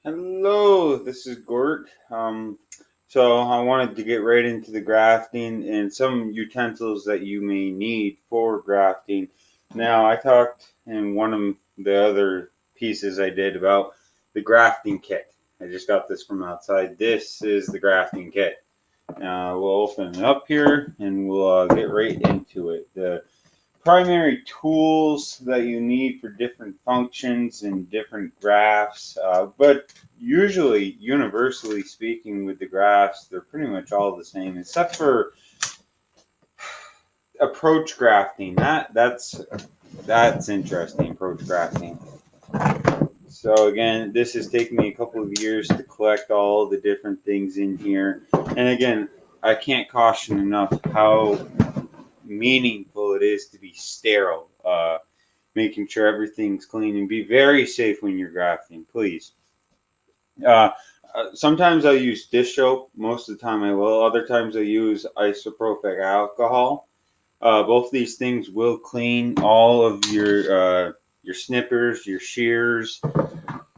Hello, this is Gort. So I wanted to get right into the grafting and some utensils that you may need for grafting. Now, I talked in one of the other pieces I did about the grafting kit. I just got this from outside. This is the grafting kit. We'll open it up here and we'll get right into it. The primary tools that you need for different functions and different graphs, but usually, universally speaking, with the graphs, they're pretty much all the same, except for approach grafting. That's interesting. Approach grafting. So again, this has taken me a couple of years to collect all the different things in here, and again, I can't caution enough how meaningful it is to be sterile. Making sure everything's clean and be very safe when you're grafting, please. Uh, Sometimes I'll use dish soap. Most of the time I will. Other times I use isopropyl alcohol. Both these things will clean all of your snippers, your shears.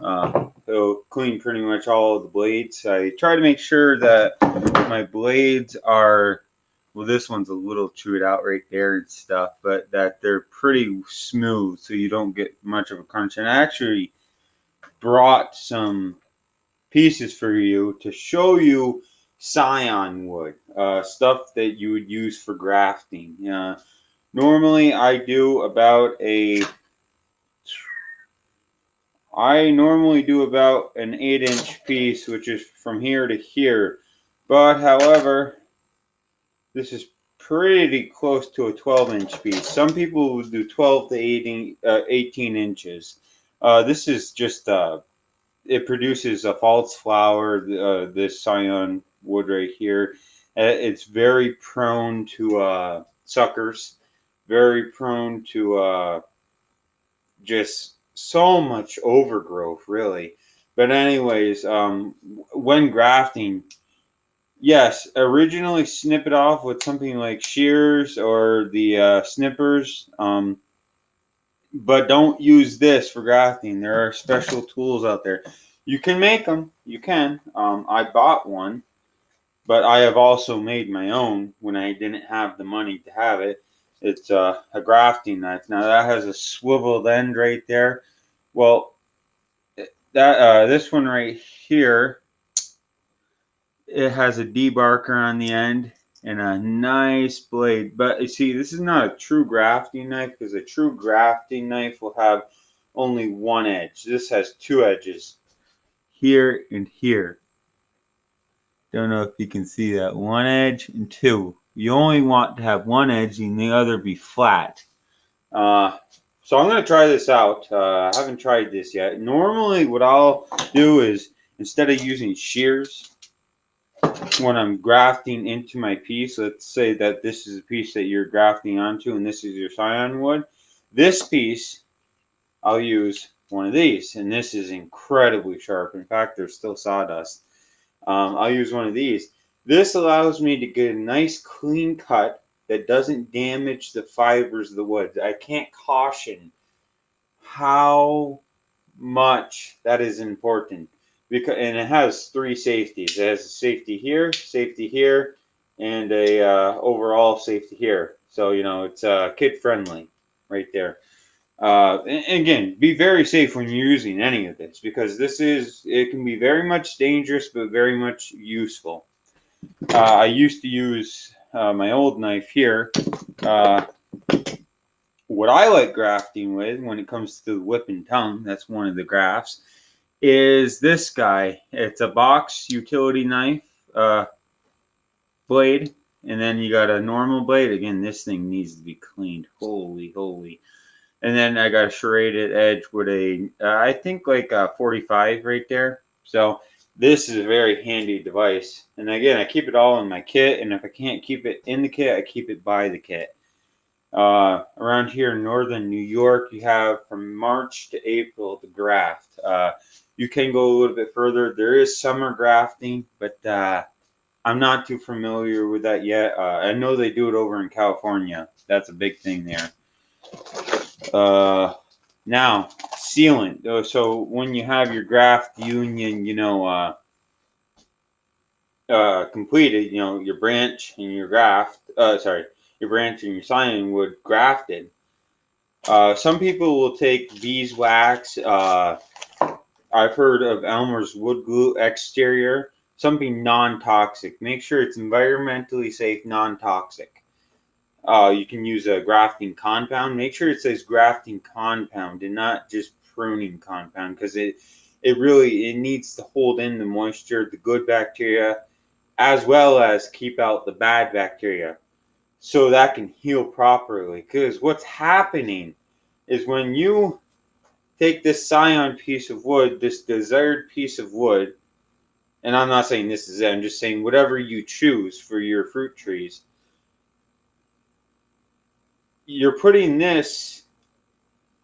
It'll clean pretty much all of the blades. I try to make sure that my blades are, well, this one's a little chewed out right there and stuff, but that they're pretty smooth so you don't get much of a crunch. And I actually brought some pieces for you to show you scion wood, stuff that you would use for grafting. Normally I normally do about an 8-inch piece, which is from here to here. But however, this is pretty close to a 12-inch piece. Some people would do 12 to 18 inches. This is just it produces a false flower. This scion wood right here, it's very prone to suckers, very prone to just so much overgrowth, really. But anyways, when grafting, yes, originally snip it off with something like shears or the snippers. But don't use this for grafting. There are special tools out there. You can make them. You can. I bought one, but I have also made my own when I didn't have the money to have it. It's a grafting knife. Now that has a swiveled end right there. Well, that this one right here, it has a debarker on the end and a nice blade. But you see, this is not a true grafting knife because a true grafting knife will have only one edge. This has two edges, here and here. Don't know if you can see that. One edge and two. You only want to have one edge and the other be flat. Uh, so I'm going to try this out. I haven't tried this yet. Normally, what I'll do is instead of using shears, when I'm grafting into my piece, let's say that this is a piece that you're grafting onto and this is your scion wood. This piece, I'll use one of these, and this is incredibly sharp. In fact, there's still sawdust. I'll use one of these. This allows me to get a nice clean cut that doesn't damage the fibers of the wood. I can't caution how much that is important because, and it has three safeties. It has a safety here, and a overall safety here. So it's kid friendly right there. And again, be very safe when you're using any of this because it can be very much dangerous but very much useful. I used to use my old knife here. Uh, what I like grafting with when it comes to the whip and tongue, that's one of the grafts, is this guy. It's a box utility knife blade, and then you got a normal blade. Again, this thing needs to be cleaned. Holy, holy. And then I got a serrated edge with a, I think like a 45 right there. So this is a very handy device. And again, I keep it all in my kit. And if I can't keep it in the kit, I keep it by the kit. Around here in northern New York, you have from March to April the graft. You can go a little bit further. There is summer grafting, but I'm not too familiar with that yet. I know they do it over in California. That's a big thing there. Uh, Now, sealant. So when you have your graft union, completed, your branch and your your branch and your signing wood grafted. Some people will take beeswax. I've heard of Elmer's wood glue exterior, something non-toxic. Make sure it's environmentally safe, non-toxic. You can use a grafting compound. Make sure it says grafting compound and not just pruning compound, because it needs to hold in the moisture, the good bacteria, as well as keep out the bad bacteria, so that can heal properly. Because what's happening is when you take this scion piece of wood, this desired piece of wood, and I'm not saying this is it, I'm just saying whatever you choose for your fruit trees, you're putting this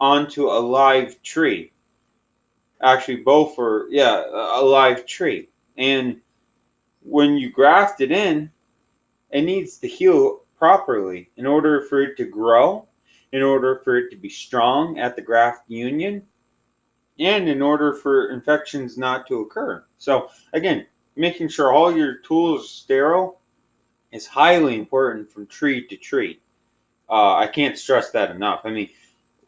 onto a live tree. Actually, both are, yeah, a live tree. And when you graft it in, it needs to heal properly in order for it to grow, in order for it to be strong at the graft union, and in order for infections not to occur. So again, making sure all your tools are sterile is highly important from tree to tree. I can't stress that enough. I mean,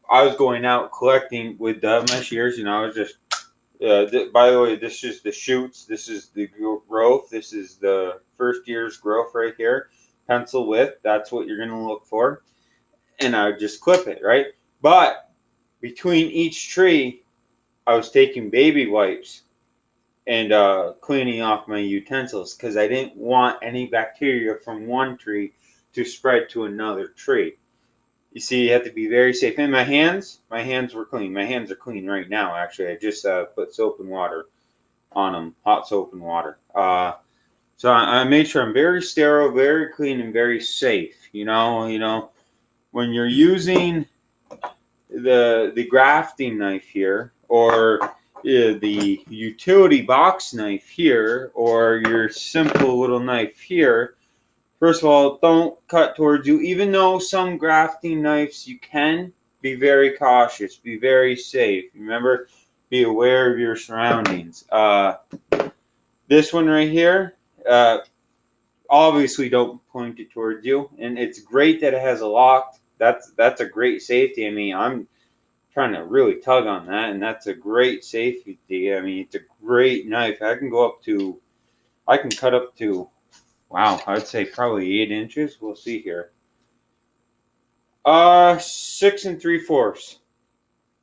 I was going out collecting with my shears, I was just, by the way, this is the shoots, this is the growth, this is the first year's growth right here. Pencil width, that's what you're going to look for. And I would just clip it, right? But between each tree, I was taking baby wipes and cleaning off my utensils, because I didn't want any bacteria from one tree to spread to another tree. You see, you have to be very safe. And my hands were clean. My hands are clean right now, actually. I just put soap and water on them, hot soap and water. So I made sure I'm very sterile, very clean, and very safe. When you're using the grafting knife here, or the utility box knife here, or your simple little knife here, first of all, don't cut towards you. Even though some grafting knives you can, be very cautious, be very safe. Remember, be aware of your surroundings. This one right here, obviously don't point it towards you. And it's great that it has a lock. That's a great safety. I mean, I'm trying to really tug on that, and that's a great safety. I mean, it's a great knife. I can cut up to, wow, I'd say probably 8 inches. We'll see here. 6 3/4.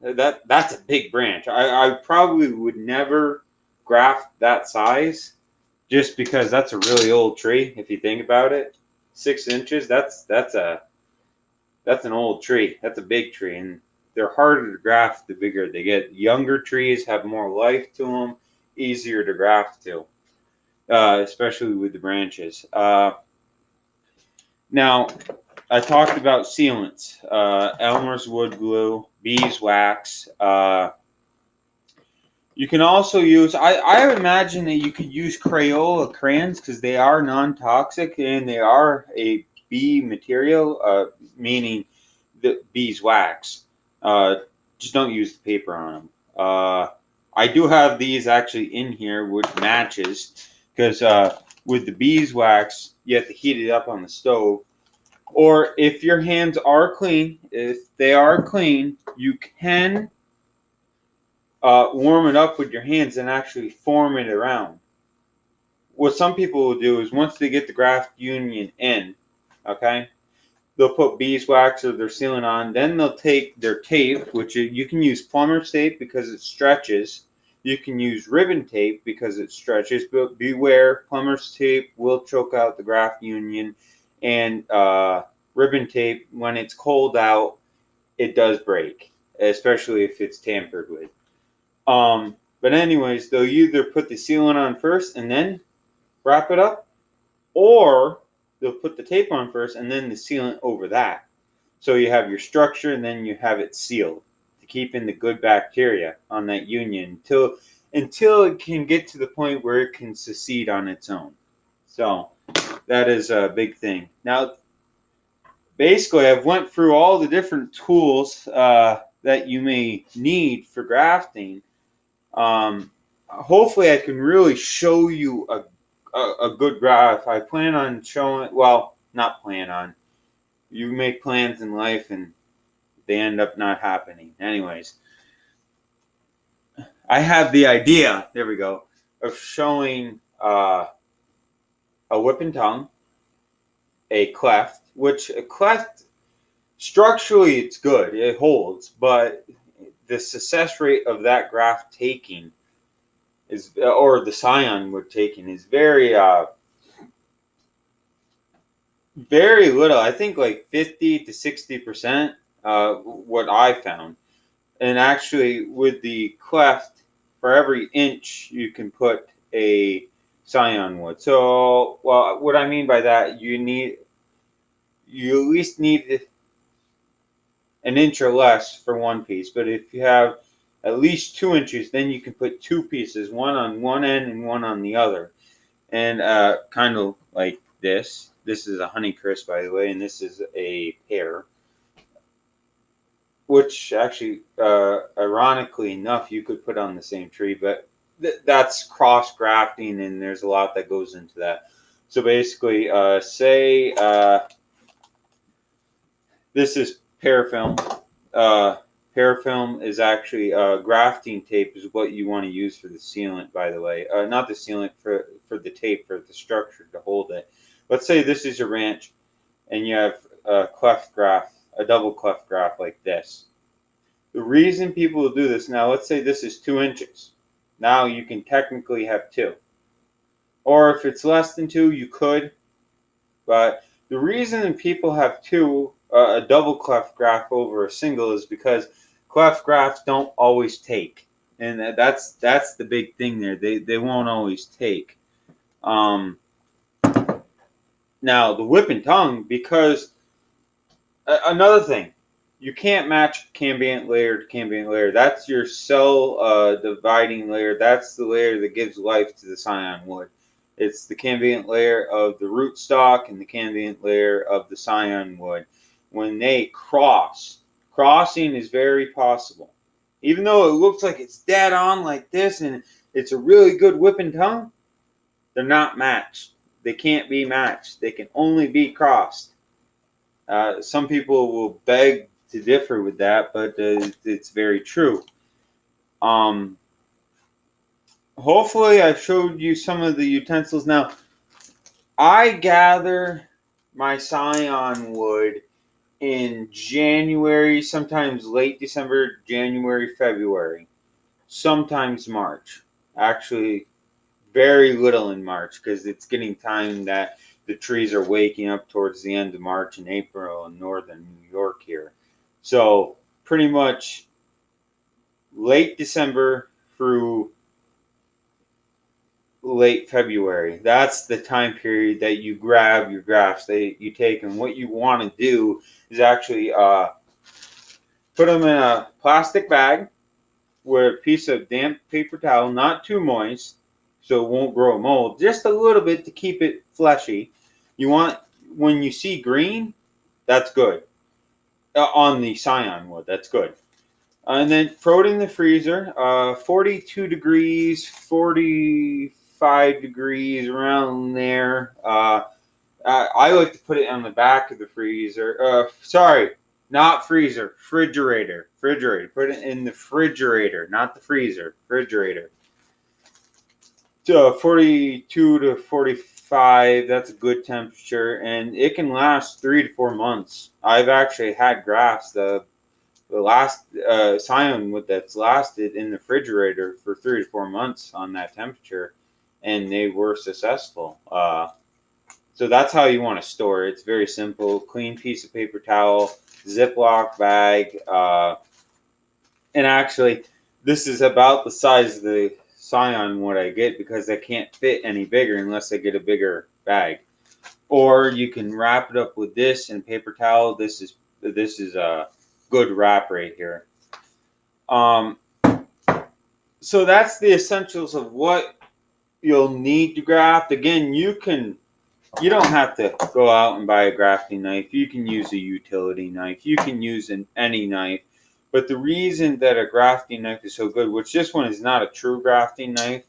That's a big branch. I probably would never graft that size, just because that's a really old tree. If you think about it, 6 inches. That's an old tree. That's a big tree, and they're harder to graft the bigger they get. Younger trees have more life to them, easier to graft to, especially with the branches. Now, I talked about sealants, Elmer's wood glue, beeswax. You can also use, I imagine that you could use Crayola crayons, because they are non-toxic and they are a bee material, meaning the beeswax. Just don't use the paper on them. I do have these actually in here with matches, because with the beeswax, you have to heat it up on the stove. Or if your hands are clean, if they are clean, you can warm it up with your hands and actually form it around. What some people will do is, once they get the graft union in, okay, they'll put beeswax or their sealant on. Then they'll take their tape, which you can use plumber's tape because it stretches. You can use ribbon tape because it stretches, but beware, plumber's tape will choke out the graft union, and ribbon tape, when it's cold out, it does break, especially if it's tampered with. But anyways, they'll either put the sealant on first and then wrap it up, or they'll put the tape on first and then the sealant over that. So you have your structure and then you have it sealed to keep in the good bacteria on that union until it can get to the point where it can secede on its own. So that is a big thing. Now, basically, I've went through all the different tools that you may need for grafting. Hopefully I can really show you a good graph. I plan on showing, well, not plan on. You make plans in life and they end up not happening. Anyways, I have the idea, there we go, of showing a whip and tongue, a cleft, which a cleft, structurally it's good, it holds, but the success rate of that graft taking is, or the scion wood taking is very little. I think like 50 to 60%, what I found. And actually, with the cleft, for every inch you can put a scion wood. So, well, what I mean by that, you at least need an inch or less for one piece. But if you have at least 2 inches, then you can put two pieces, one on one end and one on the other. And kind of like this. This is a Honeycrisp, by the way, and this is a pear. Which actually, ironically enough, you could put on the same tree, but that's cross grafting, and there's a lot that goes into that. So basically, say this is parafilm. Parafilm is actually grafting tape is what you want to use for the sealant, by the way. Not the sealant, for the tape, for the structure to hold it. Let's say this is your ranch and you have a cleft graft, a double cleft graft like this. The reason people will do this, now let's say this is 2 inches. Now you can technically have two. Or if it's less than two, you could. But the reason people have two, a double cleft graft over a single, is because cleft grafts don't always take. And that's the big thing there. They won't always take. Now the whip and tongue, because another thing, you can't match cambiant layer to cambiant layer. That's your cell dividing layer. That's the layer that gives life to the scion wood. It's the cambiant layer of the rootstock and the cambiant layer of the scion wood. When they crossing is very possible. Even though it looks like it's dead on like this and it's a really good whip and tongue, they're not matched. They can't be matched. They can only be crossed. Some people will beg to differ with that, but it's very true. Hopefully I've showed you some of the utensils. Now, I gather my scion wood in January, sometimes late December, January, February, sometimes March. Actually, very little in March because it's getting time that the trees are waking up towards the end of March and April in northern New York here. So pretty much late December through late February. That's the time period that you grab your grafts that you take. And what you want to do is actually put them in a plastic bag with a piece of damp paper towel, not too moist, so it won't grow mold, just a little bit to keep it fleshy. You want, when you see green, that's good. On the scion wood, that's good. And then throw it in the freezer, 42 degrees, 45 degrees, around there. I like to put it on the back of the freezer. Sorry, not freezer, refrigerator. Refrigerator. Put it in the refrigerator, not the freezer. Refrigerator. So 42 to 45, that's a good temperature, and it can last 3 to 4 months. I've actually had grafts, the last scion wood that's lasted in the refrigerator for 3 to 4 months on that temperature, and they were successful. So that's how you want to store it. It's very simple. Clean piece of paper towel, Ziploc bag, and actually, this is about the size of the scion wood I get because I can't fit any bigger unless I get a bigger bag. Or you can wrap it up with this and paper towel. This is a good wrap right here. So that's the essentials of what you'll need to graft. Again, you don't have to go out and buy a grafting knife. You can use a utility knife. You can use any knife. But the reason that a grafting knife is so good, which this one is not a true grafting knife,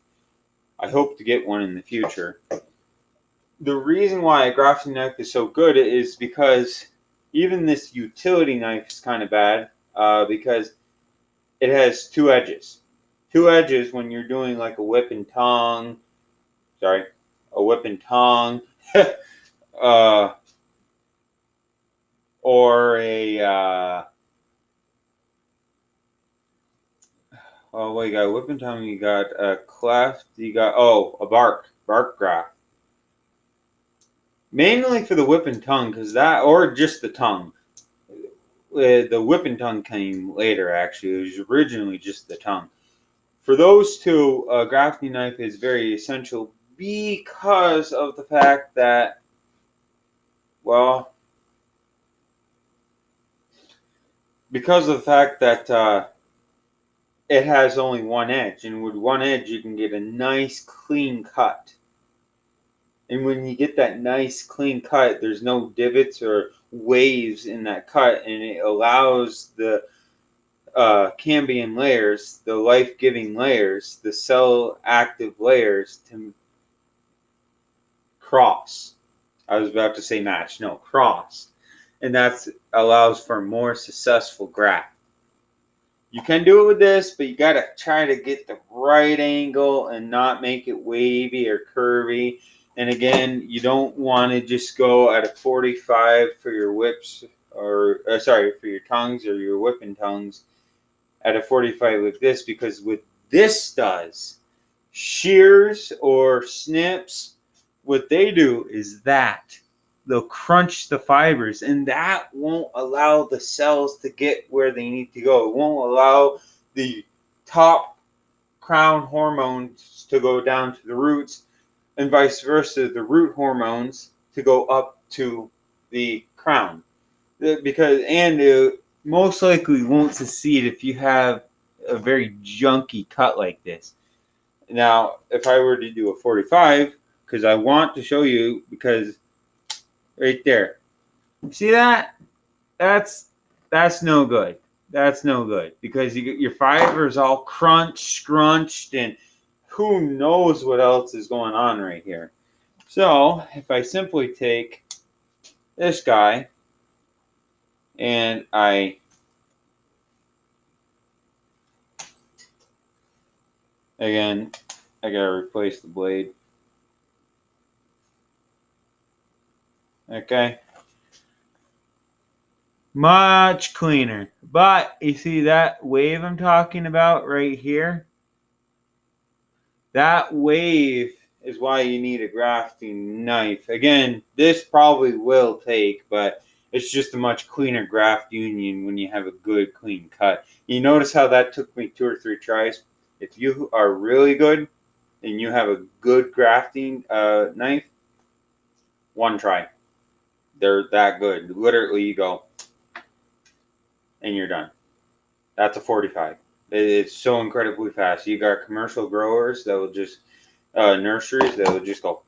I hope to get one in the future. The reason why a grafting knife is so good is because even this utility knife is kind of bad because it has two edges. Two edges when you're doing like a whip and tongue. Sorry, a whip and tongue. Or a oh, what you got? Whip and tongue. You got a cleft. You got a bark graft. Mainly for the whip and tongue, because that, or just the tongue. The whip and tongue came later. Actually, it was originally just the tongue. For those two, a grafting knife is very essential because of the fact that, well, it has only one edge, and with one edge you can get a nice clean cut. And when you get that nice clean cut, there's no divots or waves in that cut, and it allows the cambium layers, the life-giving layers, the cell-active layers to cross. I was about to say match, no, cross. And that allows for more successful graft. You can do it with this, but you got to try to get the right angle and not make it wavy or curvy. And again, you don't want to just go at a 45 for your whips or for your tongues or your whipping tongues at a 45 with this, because what this does, shears or snips, what they do is that they'll crunch the fibers, and that won't allow the cells to get where they need to go. It won't allow the top crown hormones to go down to the roots, and vice versa, the root hormones to go up to the crown. Because it most likely won't succeed if you have a very junky cut like this. Now, if I were to do a 45, because I want to show you, because right there, see that? That's no good. That's no good, because you get your fibers all crunched, scrunched, and who knows what else is going on right here. So if I simply take this guy and I gotta replace the blade. Okay. Much cleaner. But you see that wave I'm talking about right here? That wave is why you need a grafting knife. Again, this probably will take, but it's just a much cleaner graft union when you have a good clean cut. You notice how that took me 2 or 3 tries? If you are really good and you have a good grafting knife, 1 try. They're that good. Literally, you go and you're done. That's a 45. It's so incredibly fast. You got commercial growers that will just, nurseries that will just go.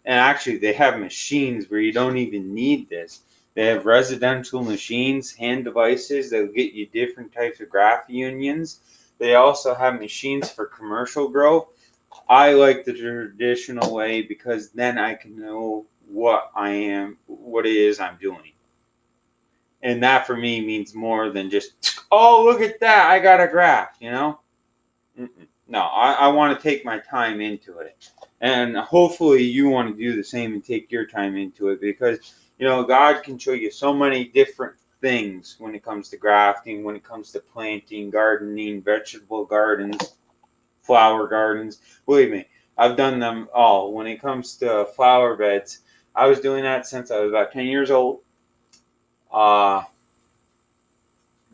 And actually, they have machines where you don't even need this. They have residential machines, hand devices that will get you different types of graft unions. They also have machines for commercial grow. I like the traditional way because then I can know what it is I'm doing. And that for me means more than just, oh, look at that, I got a graft, you know? No, I want to take my time into it. And hopefully you want to do the same and take your time into it, because, God can show you so many different things when it comes to grafting, when it comes to planting, gardening, vegetable gardens, flower gardens. Believe me, I've done them all. When it comes to flower beds, I was doing that since I was about 10 years old.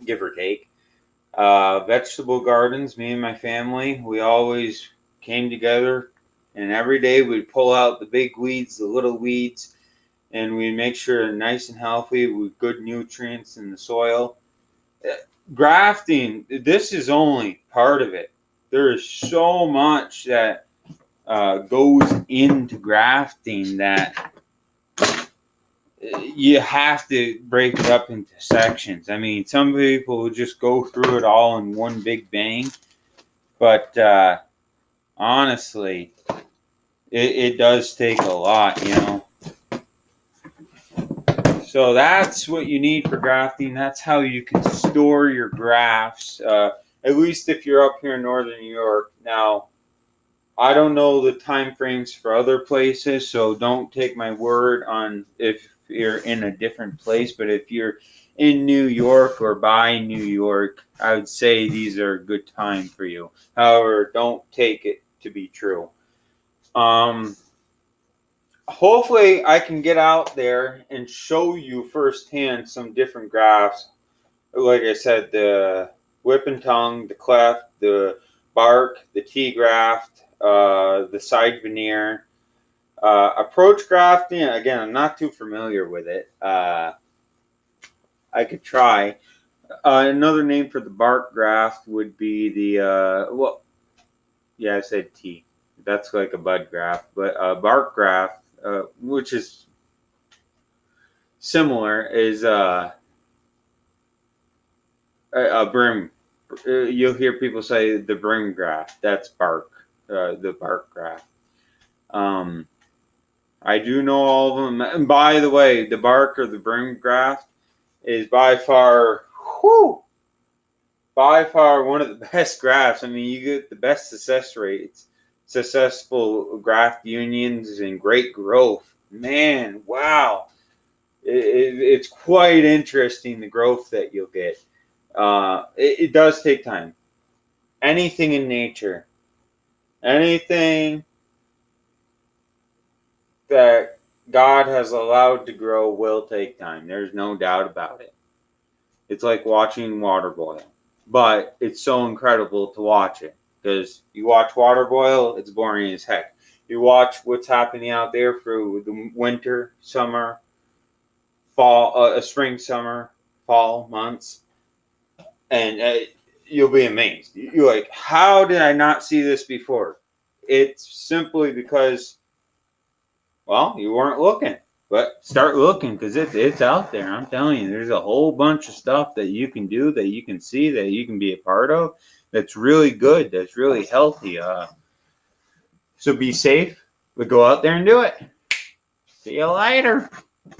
Give or take. Vegetable gardens, me and my family, we always came together, and every day we'd pull out the big weeds, the little weeds, and we'd make sure they're nice and healthy with good nutrients in the soil. Grafting, this is only part of it. There is so much that goes into grafting that you have to break it up into sections. I mean, some people will just go through it all in one big bang, but honestly, it does take a lot, you know. So that's what you need for grafting. That's how you can store your grafts, at least if you're up here in northern New York. Now, I don't know the time frames for other places, so don't take my word on if you're in a different place. But if you're in New York or by New York, I would say these are a good time for you. However, don't take it to be true. Um, Hopefully, I can get out there and show you firsthand some different grafts. Like I said, the whip and tongue, the cleft, the bark, the T graft, the side veneer. Approach grafting, again, I'm not too familiar with it. I could try. Another name for the bark graft would be the, well, yeah, I said T. That's like a bud graft. But bark graft, which is similar, is a brim. You'll hear people say the brim graft. That's bark, the bark graft. Um, I do know all of them. And by the way, the bark or the brim graft is whew, by far one of the best grafts. I mean, you get the best success rates, successful graft unions, and great growth. Man, wow. It's quite interesting the growth that you'll get. It does take time. Anything in nature, anything that God has allowed to grow will take time. There's no doubt about it. It's like watching water boil, but it's so incredible to watch it because you watch water boil, it's boring as heck. You watch what's happening out there through the winter, summer, fall, spring, summer, fall months, and you'll be amazed. You're like, how did I not see this before? It's simply because, well, you weren't looking. But start looking because it's out there. I'm telling you, there's a whole bunch of stuff that you can do, that you can see, that you can be a part of. That's really good. That's really healthy. So be safe, but go out there and do it. See you later.